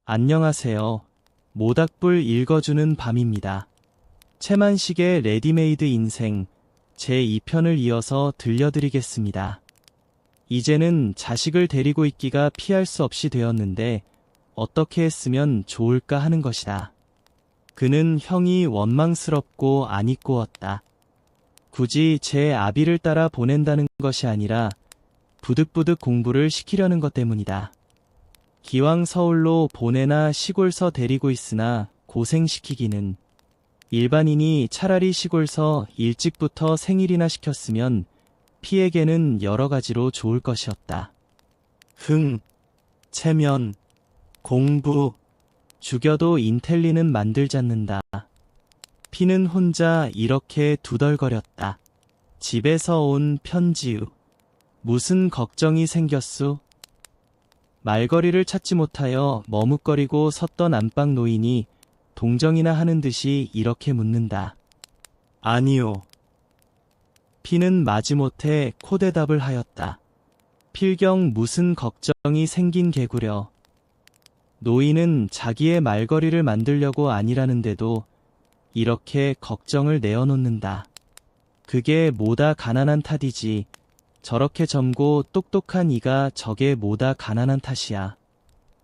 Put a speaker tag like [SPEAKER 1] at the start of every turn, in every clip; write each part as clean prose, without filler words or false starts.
[SPEAKER 1] 안녕하세요. 모닥불 읽어주는 밤입니다. 채만식의 레디메이드 인생 제2편을 이어서 들려드리겠습니다. 이제는 자식을 데리고 있기가 피할 수 없이 되었는데 어떻게 했으면 좋을까 하는 것이다. 그는 형이 원망스럽고 안이 꼬웠다. 굳이 제 아비를 따라 보낸다는 것이 아니라 부득부득 공부를 시키려는 것 때문이다. 기왕 서울로 보내나 시골서 데리고 있으나 고생시키기는 일반인이 차라리 시골서 일찍부터 생일이나 시켰으면 피에게는 여러 가지로 좋을 것이었다. 체면, 공부, 죽여도 인텔리는 만들잖는다. 피는 혼자 이렇게 두덜거렸다. 집에서 온 편지우. 무슨 걱정이 생겼수? 말거리를 찾지 못하여 머뭇거리고 섰던 안방 노인이 동정이나 하는 듯이 이렇게 묻는다. 아니요. 피는 마지못해 코대답을 하였다. 필경 무슨 걱정이 생긴 개구려. 노인은 자기의 말거리를 만들려고 아니라는데도 이렇게 걱정을 내어놓는다. 그게 뭐다 가난한 탓이지. 저렇게 젊고 똑똑한 이가 저게 뭐다 가난한 탓이야.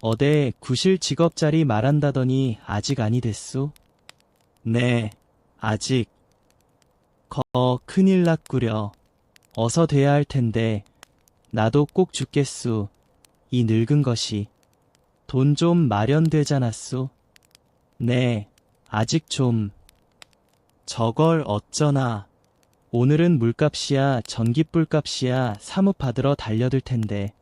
[SPEAKER 1] 어데 구실 직업짜리 말한다더니 아직 아니 됐수? 네, 아직. 큰일 났구려. 어서 돼야 할 텐데 나도 꼭 죽겠수. 이 늙은 것이. 돈 좀 마련되잖았수? 네, 아직 좀. 저걸 어쩌나. 오늘은 물값이야 전기불값이야 사뭇 받으러 달려들 텐데.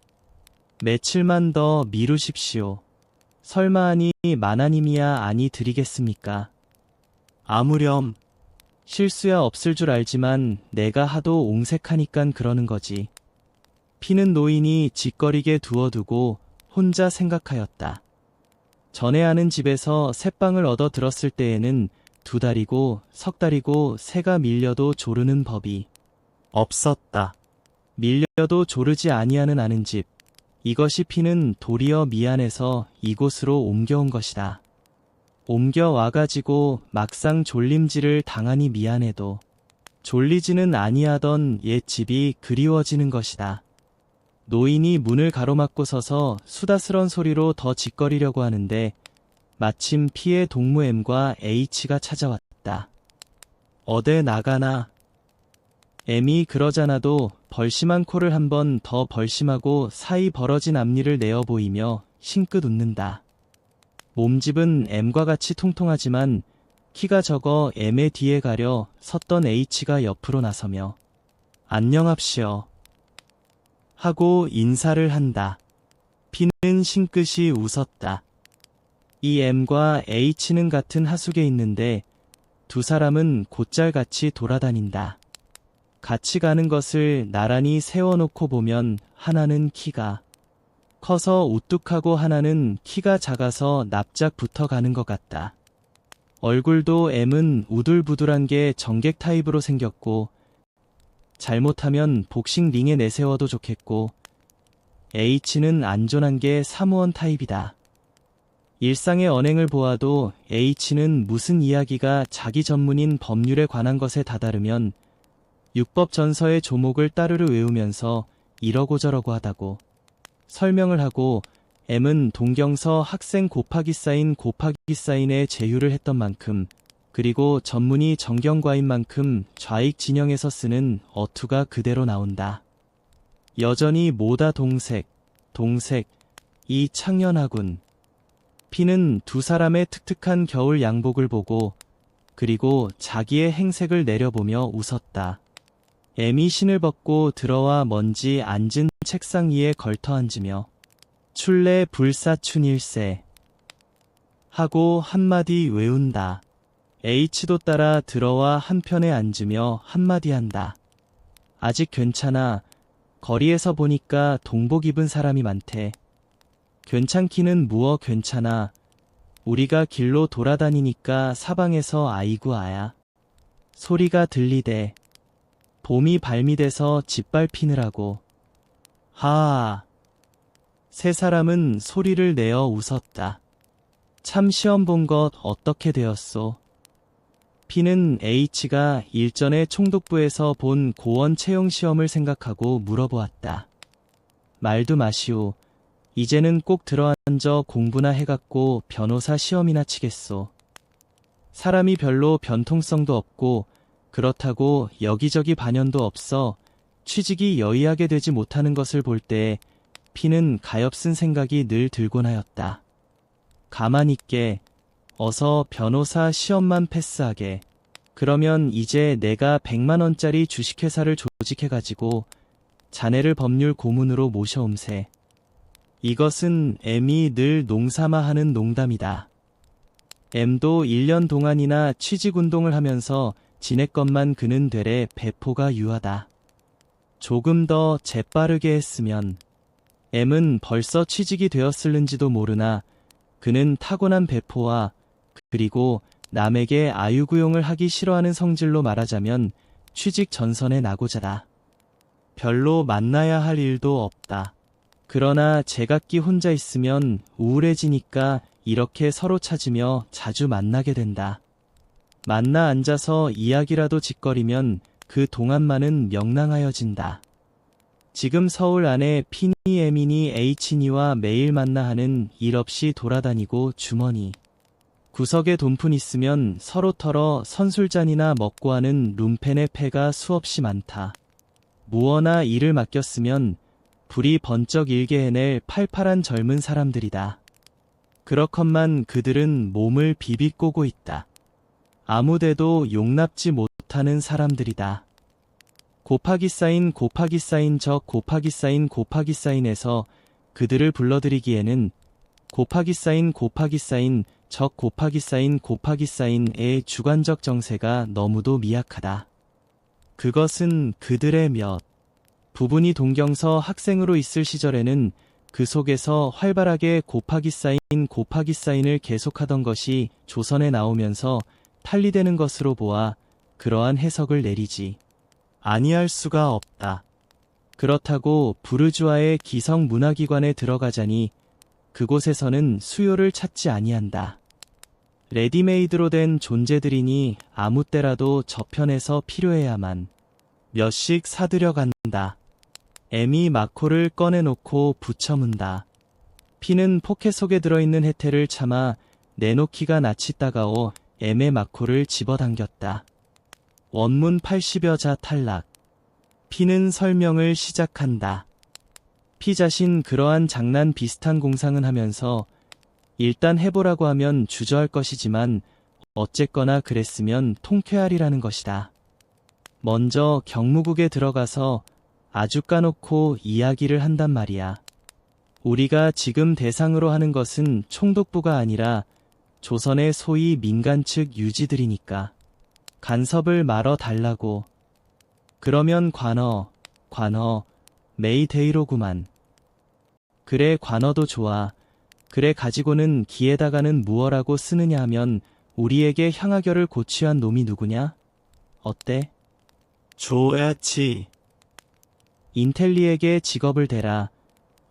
[SPEAKER 1] 며칠만 더 미루십시오. 설마하니 만하님이야 아니 드리겠습니까? 아무렴. 실수야 없을 줄 알지만 내가 하도 옹색하니깐 그러는 거지. 피는 노인이 짓거리게 두어두고 혼자 생각하였다. 전에 아는 집에서 새빵을 얻어 들었을 때에는 2달이고 3달이고 새가 밀려도 조르는 법이 없었다. 밀려도 조르지 아니하는 아는 집. 이것이 피는 도리어 미안해서 이곳으로 옮겨온 것이다. 옮겨와가지고 막상 졸림질을 당하니 미안해도 졸리지는 아니하던 옛 집이 그리워지는 것이다. 노인이 문을 가로막고 서서 수다스런 소리로 더 짓거리려고 하는데 마침 피의 동무 M과 H가 찾아왔다. 어데 나가나. M이 그러잖아도 벌심한 코를 한 번 더 벌심하고 사이 벌어진 앞니를 내어 보이며 싱긋 웃는다. 몸집은 M과 같이 통통하지만 키가 적어 M의 뒤에 가려 섰던 H가 옆으로 나서며 안녕합시오. 하고 인사를 한다. 피는 싱긋이 웃었다. 이 M과 H는 같은 하숙에 있는데 두 사람은 곧잘같이 돌아다닌다. 같이 가는 것을 나란히 세워놓고 보면 하나는 키가 커서 우뚝하고 하나는 키가 작아서 납작 붙어가는 것 같다. 얼굴도 M은 우둘부둘한 게 정객 타입으로 생겼고 잘못하면 복싱 링에 내세워도 좋겠고 H는 안전한 게 사무원 타입이다. 일상의 언행을 보아도 H는 무슨 이야기가 자기 전문인 법률에 관한 것에 다다르면 육법 전서의 조목을 따르르 외우면서 이러고 저러고 하다고 설명을 하고 M은 동경서 학생 곱하기 사인의 제휴를 했던 만큼 그리고 전문이 정경과인 만큼 좌익 진영에서 쓰는 어투가 그대로 나온다. 여전히 모다 동색, 이 창연하군. 피는 두 사람의 특특한 겨울 양복을 보고 그리고 자기의 행색을 내려보며 웃었다. M이 신을 벗고 들어와 먼지 앉은 책상 위에 걸터 앉으며 출래 불사춘일세 하고 한마디 외운다. H도 따라 들어와 한편에 앉으며 한마디 한다. 아직 괜찮아. 거리에서 보니까 동복 입은 사람이 많대. 괜찮기는 무어 괜찮아. 우리가 길로 돌아다니니까 사방에서 아이고 아야. 소리가 들리대. 봄이 발미돼서 짓밟히느라고. 하아. 세 사람은 소리를 내어 웃었다. 참 시험 본 것 어떻게 되었소? P는 H가 일전에 총독부에서 본 고원 채용 시험을 생각하고 물어보았다. 말도 마시오. 이제는 꼭 들어앉아 공부나 해갖고 변호사 시험이나 치겠소. 사람이 별로 변통성도 없고 그렇다고 여기저기 반연도 없어 취직이 여의하게 되지 못하는 것을 볼 때 P는 가엾은 생각이 늘 들곤 하였다. 가만히 있게 어서 변호사 시험만 패스하게. 그러면 이제 내가 100만 원짜리 주식회사를 조직해가지고 자네를 법률 고문으로 모셔옴세. 이것은 M이 늘 농삼아하는 농담이다. M도 1년 동안이나 취직운동을 하면서 지냈건만 그는 되레 배포가 유하다. 조금 더 재빠르게 했으면 M은 벌써 취직이 되었을는지도 모르나 그는 타고난 배포와 그리고 남에게 아유구용을 하기 싫어하는 성질로 말하자면 취직 전선에 나고자다. 별로 만나야 할 일도 없다. 그러나 제각기 혼자 있으면 우울해지니까 이렇게 서로 찾으며 자주 만나게 된다. 만나 앉아서 이야기라도 짓거리면 그 동안만은 명랑하여진다. 지금 서울 안에 P니 M이니 H니와 매일 만나 하는 일 없이 돌아다니고 주머니. 구석에 돈푼 있으면 서로 털어 선술잔이나 먹고 하는 룸펜의 패가 수없이 많다. 무어나 일을 맡겼으면 불이 번쩍 일게 해낼 팔팔한 젊은 사람들이다. 그렇건만 그들은 몸을 비비꼬고 있다. 아무데도 용납지 못하는 사람들이다. 곱하기 쌓인 곱하기 쌓인 적 곱하기 쌓인 곱하기 쌓인에서 그들을 불러들이기에는 곱하기 쌓인 곱하기 쌓인 적 곱하기 쌓인 곱하기 쌓인의 주관적 정세가 너무도 미약하다. 그것은 그들의 몇 부분이 동경서 학생으로 있을 시절에는 그 속에서 활발하게 곱하기 쌓인을 계속하던 것이 조선에 나오면서 탈리되는 것으로 보아 그러한 해석을 내리지 아니할 수가 없다. 그렇다고 부르주아의 기성 문화기관에 들어가자니 그곳에서는 수요를 찾지 아니한다. 레디메이드로 된 존재들이니 아무 때라도 저편에서 필요해야만 몇씩 사들여 간다. M이 마코를 꺼내놓고 붙여문다. P는 포켓 속에 들어있는 혜태를 참아 내놓기가 낯이 따가워 M의 마코를 집어당겼다. 원문 80여 자 탈락. P는 설명을 시작한다. P 자신 그러한 장난 비슷한 공상은 하면서 일단 해보라고 하면 주저할 것이지만 어쨌거나 그랬으면 통쾌하리라는 것이다. 먼저 경무국에 들어가서 아주 까놓고 이야기를 한단 말이야. 우리가 지금 대상으로 하는 것은 총독부가 아니라 조선의 소위 민간 측 유지들이니까 간섭을 말어 달라고. 그러면 관어, 메이데이로구만. 그래 관어도 좋아. 그래 가지고는 기에다가는 무어라고 쓰느냐 하면 우리에게 향하결을 고취한 놈이 누구냐? 어때? 좋았지. 인텔리에게 직업을 대라.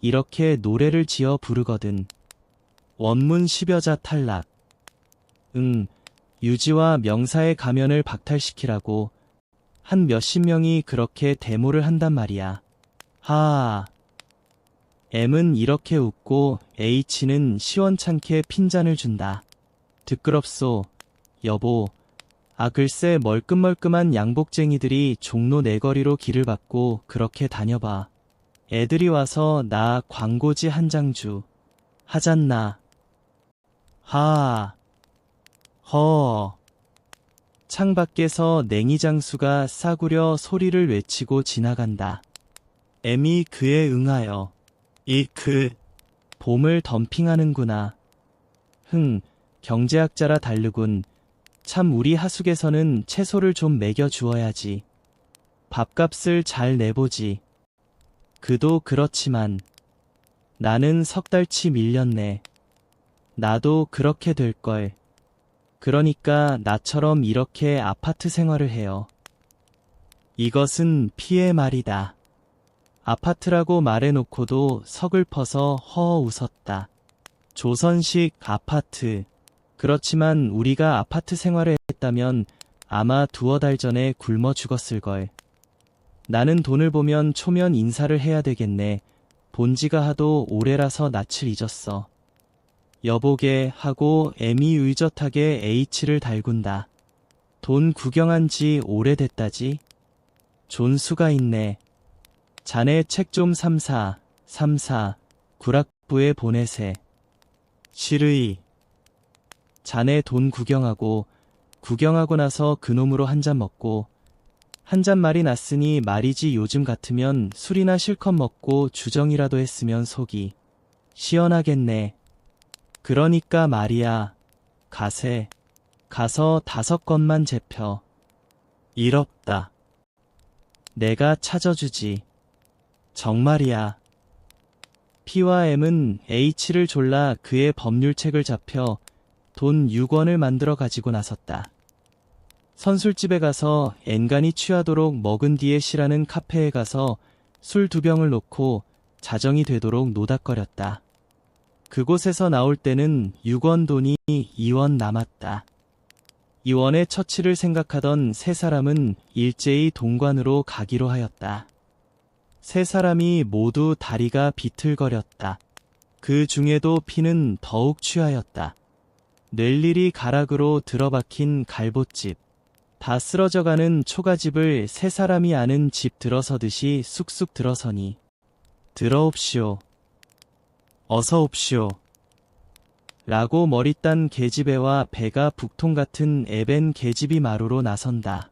[SPEAKER 1] 이렇게 노래를 지어 부르거든. 원문 10여 자 탈락. 유지와 명사의 가면을 박탈시키라고 한 몇십 명이 그렇게 데모를 한단 말이야. 하아. M은 이렇게 웃고 H는 시원찮게 핀잔을 준다. 듣끄럽소, 여보. 글쎄 멀끔멀끔한 양복쟁이들이 종로 내거리로 길을 받고 그렇게 다녀봐. 애들이 와서 나 광고지 한 장 주. 하잖나. 하아. 허. 창밖에서 냉이장수가 싸구려 소리를 외치고 지나간다. M이 그에 응하여 봄을 덤핑하는구나. 경제학자라 다르군. 참 우리 하숙에서는 채소를 좀 먹여 주어야지. 밥값을 잘 내보지. 그도 그렇지만 나는 석 달치 밀렸네. 나도 그렇게 될걸. 그러니까 나처럼 이렇게 아파트 생활을 해요. 이것은 P의 말이다. 아파트라고 말해놓고도 서글퍼서 허허 웃었다. 조선식 아파트. 그렇지만 우리가 아파트 생활을 했다면 아마 두어 달 전에 굶어 죽었을걸. 나는 돈을 보면 초면 인사를 해야 되겠네. 본지가 하도 오래라서 낯을 잊었어. 여보게 하고 애미 의젓하게 H를 달군다. 돈 구경한 지 오래됐다지? 존수가 있네. 자네 책 좀 삼사 구락부에 보내세. 실의. 자네 돈 구경하고 나서 그놈으로 한 잔 먹고 한 잔 말이 났으니 말이지 요즘 같으면 술이나 실컷 먹고 주정이라도 했으면 속이 시원하겠네. 그러니까 말이야. 가세. 가서 5건만 재펴. 이럽다. 내가 찾아주지. 정말이야. P와 M은 H를 졸라 그의 법률책을 잡혀 돈 6원을 만들어 가지고 나섰다. 선술집에 가서 엔간히 취하도록 먹은 뒤에 C라는 카페에 가서 술 2병을 놓고 자정이 되도록 노닥거렸다. 그곳에서 나올 때는 6원 돈이 2원 남았다. 2원의 처치를 생각하던 세 사람은 일제히 동관으로 가기로 하였다. 세 사람이 모두 다리가 비틀거렸다. 그 중에도 P는 더욱 취하였다. 낼일이 가락으로 들어박힌 갈봇집, 다 쓰러져가는 초가집을 세 사람이 아는 집 들어서듯이 쑥쑥 들어서니 들어옵시오. 어서 옵시오. 라고 머리 딴 계집애와 배가 북통 같은 애벤 계집이 마루로 나선다.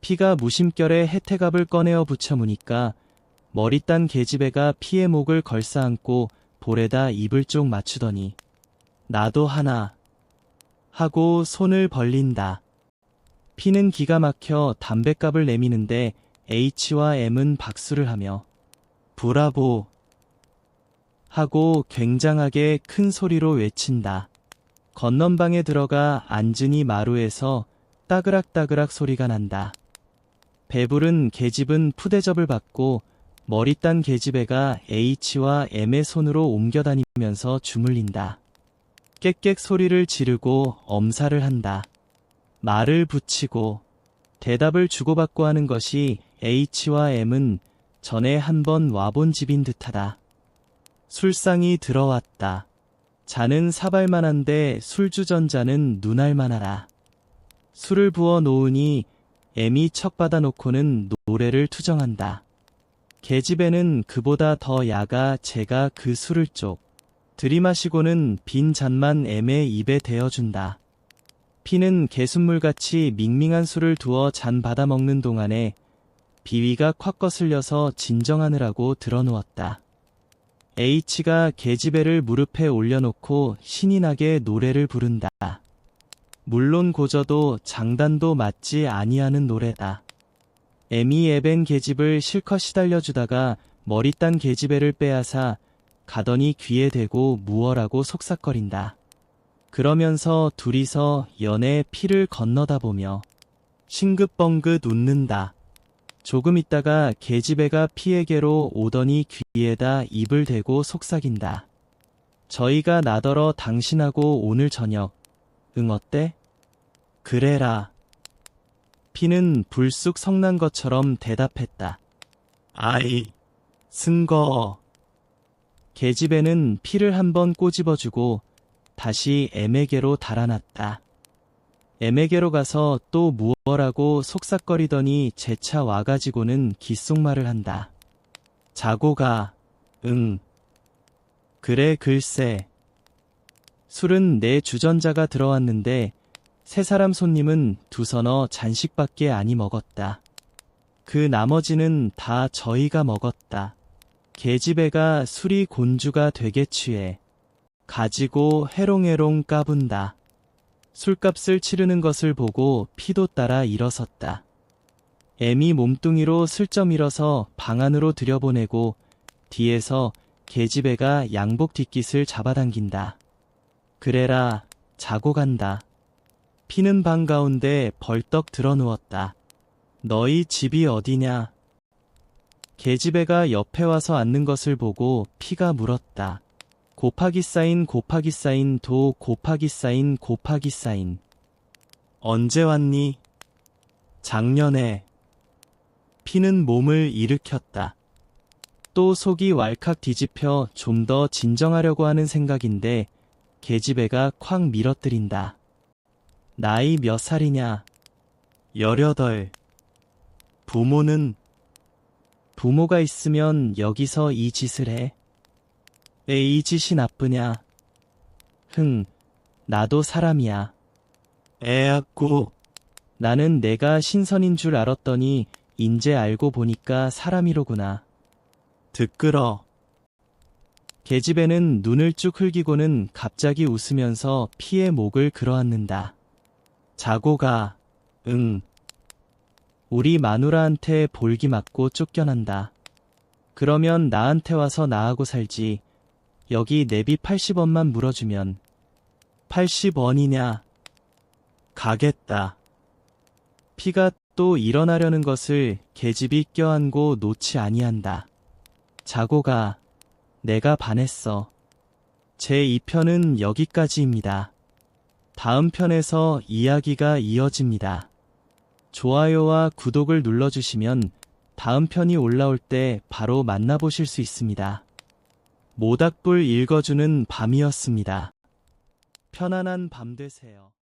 [SPEAKER 1] P가 무심결에 혜택압을 꺼내어 붙여무니까 머리 딴 계집애가 P의 목을 걸싸안고 볼에다 입을 쪽 맞추더니 나도 하나 하고 손을 벌린다. P는 기가 막혀 담뱃갑을 내미는데 H와 M은 박수를 하며 브라보 하고 굉장하게 큰 소리로 외친다. 건넌방에 들어가 앉으니 마루에서 따그락따그락 소리가 난다. 배부른 계집은 푸대접을 받고 머리 딴 계집애가 H와 M의 손으로 옮겨다니면서 주물린다. 깨깨 소리를 지르고 엄살을 한다. 말을 붙이고 대답을 주고받고 하는 것이 H와 M은 전에 한번 와본 집인 듯하다. 술상이 들어왔다. 잔은 사발만한데 술주전자는 눈알만하라. 술을 부어 놓으니 M이 척 받아놓고는 노래를 투정한다. 계집애는 그보다 더 야가 제가 그 술을 쪽 들이마시고는 빈 잔만 M의 입에 대어준다. P는 개순물같이 밍밍한 술을 두어 잔 받아먹는 동안에 비위가 콱 거슬려서 진정하느라고 들어누웠다. H가 계집애를 무릎에 올려놓고 신이 나게 노래를 부른다. 물론 고저도 장단도 맞지 아니하는 노래다. M이 애벤 계집을 실컷 시달려주다가 머리 딴 계집애를 빼앗아 가더니 귀에 대고 무어라고 속삭거린다. 그러면서 둘이서 연애 P를 건너다 보며 싱긋벙긋 웃는다. 조금 있다가 계집애가 P에게로 오더니 귀에다 입을 대고 속삭인다. 저희가 나더러 당신하고 오늘 저녁 응 어때? 그래라. P는 불쑥 성난 것처럼 대답했다. 아이, 승거. 계집애는 P를 한번 꼬집어주고 다시 M에게로 달아났다. M에게로 가서 또 무어라고 속삭거리더니 재차 와가지고는 귓속말을 한다. 자고 가. 응. 그래 글쎄. 술은 내 주전자가 들어왔는데 세 사람 손님은 두서너 잔씩밖에 아니 먹었다. 그 나머지는 다 저희가 먹었다. 계집애가 술이 곤주가 되게 취해 가지고 해롱해롱 까분다. 술값을 치르는 것을 보고 P도 따라 일어섰다. M이 몸뚱이로 슬쩍 일어서 방 안으로 들여보내고 뒤에서 계집애가 양복 뒷깃을 잡아당긴다. 그래라, 자고 간다. P는 방 가운데 벌떡 드러누웠다. 너희 집이 어디냐? 계집애가 옆에 와서 앉는 것을 보고 P가 물었다. 곱하기 사인 곱하기 사인 도 곱하기 사인 곱하기 사인. 언제 왔니? 작년에. 피는 몸을 일으켰다. 또 속이 왈칵 뒤집혀 좀 더 진정하려고 하는 생각인데 계집애가 콱 밀어뜨린다. 나이 몇 살이냐? 18. 부모는? 부모가 있으면 여기서 이 짓을 해? 왜 이 짓이 나쁘냐? 나도 사람이야. 애았고. 나는 내가 신선인 줄 알았더니 인제 알고 보니까 사람이로구나. 듣끄러. 계집애는 눈을 쭉 흘기고는 갑자기 웃으면서 피의 목을 끌어안는다. 자고 가. 응. 우리 마누라한테 볼기 맞고 쫓겨난다. 그러면 나한테 와서 나하고 살지. 여기 내비 80원만 물어주면. 80원이냐? 가겠다. 피가 또 일어나려는 것을 계집이 껴안고 놓지 아니한다. 자고 가. 내가 반했어. 제 2편은 여기까지입니다. 다음 편에서 이야기가 이어집니다. 좋아요와 구독을 눌러주시면 다음 편이 올라올 때 바로 만나보실 수 있습니다. 모닥불 읽어주는 밤이었습니다. 편안한 밤 되세요.